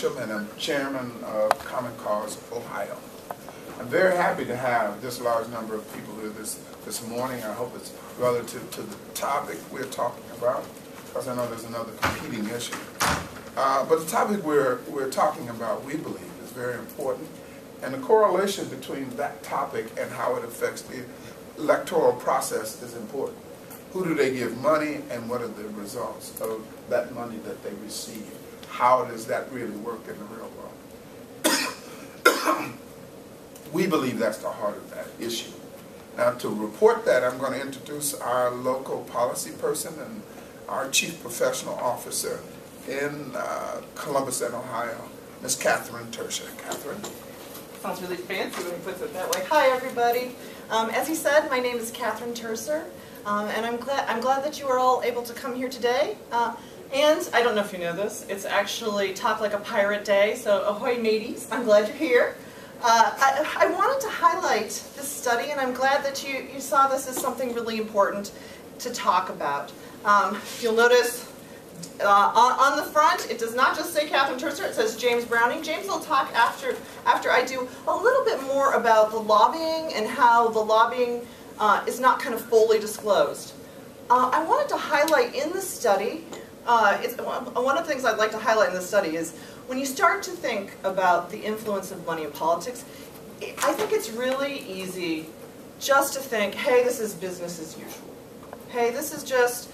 Worsham, and I'm chairman of Common Cause Ohio. I'm very happy to have this large number of people here this morning. I hope it's relative to the topic we're talking about, because I know there's another competing issue. But the topic we're talking about, we believe, is very important, and the correlation between that topic and how it affects the electoral process is important. Who do they give money, and what are the results of that money that they receive? How does that really work in the real world? We believe that's the heart of that issue. Now, to report that, I'm going to introduce our local policy person and our chief professional officer in Columbus and Ohio, Ms. Catherine Terser. Catherine? Sounds really fancy when he puts it that way. Hi, everybody. As he said, my name is Catherine Terser, and I'm glad that you are all able to come here today. And I don't know if you know this, it's actually Talk Like a Pirate Day, so ahoy mateys, I'm glad you're here. I wanted to highlight this study, and I'm glad that you saw this as something really important to talk about. You'll notice on the front, it does not just say Catherine Terser, it says James Browning. James will talk after I do a little bit more about the lobbying and how the lobbying is not kind of fully disclosed. I wanted to highlight in the study, one of the things I'd like to highlight in this study is when you start to think about the influence of money in politics, I think it's really easy just to think, hey, this is business as usual. Hey, this is just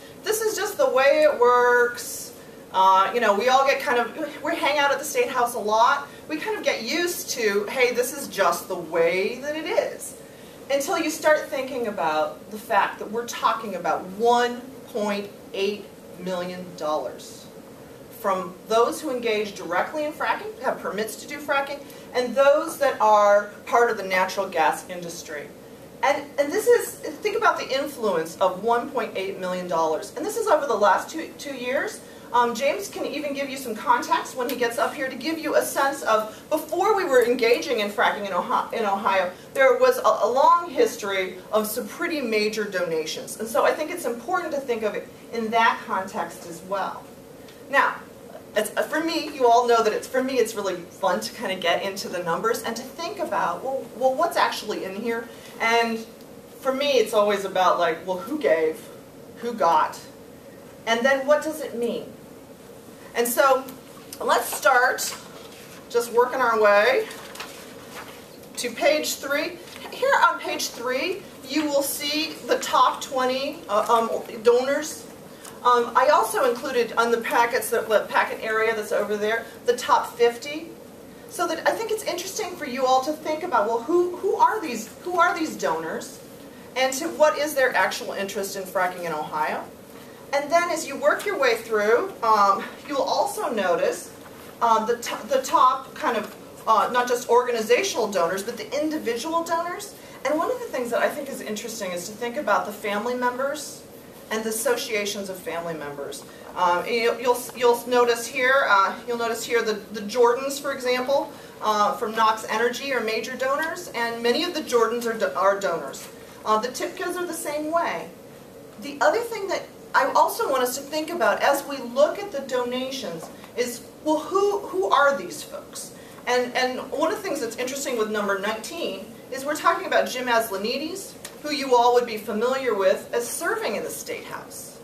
the way it works. You know, we all get we hang out at the State House a lot. We kind of get used to, hey, this is just the way that it is. Until you start thinking about the fact that we're talking about $1.8 million from those who engage directly in fracking, have permits to do fracking, and those that are part of the natural gas industry. And this is, think about the influence of $1.8 million. And this is over the last two years. James can even give you some context when he gets up here to give you a sense of, before we were engaging in fracking in Ohio, there was a long history of some pretty major donations. And so I think it's important to think of it in that context as well. Now, for me, you all know that it's really fun to kind of get into the numbers and to think about, well, what's actually in here? And for me, it's always about like, well, who gave, who got, and then what does it mean? And so let's start just working our way to page 3. Here on page 3, you will see the top 20 donors. I also included on the packets, the packet area that's over there, the top 50. So that I think it's interesting for you all to think about, well, who are these donors, and to what is their actual interest in fracking in Ohio? And then as you work your way through, you'll also notice the top kind of not just organizational donors, but the individual donors. And one of the things that I think is interesting is to think about the family members and the associations of family members. You'll notice here the Jordans, for example, from Knox Energy are major donors, and many of the Jordans are donors. The Tipkas are the same way. The other thing that I also want us to think about as we look at the donations is, well, who are these folks? And one of the things that's interesting with number 19 is we're talking about Jim Aslanides, who you all would be familiar with as serving in the State House.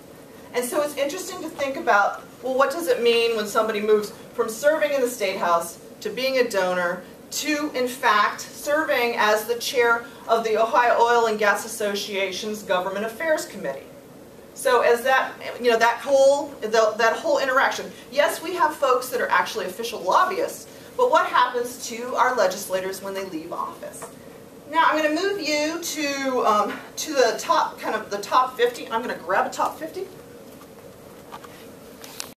And so it's interesting to think about, well, what does it mean when somebody moves from serving in the State House to being a donor to, in fact, serving as the chair of the Ohio Oil and Gas Association's Government Affairs Committee. So as that whole interaction, yes, we have folks that are actually official lobbyists, but what happens to our legislators when they leave office? Now I'm going to move you to the top, the top 50. I'm going to grab a top 50.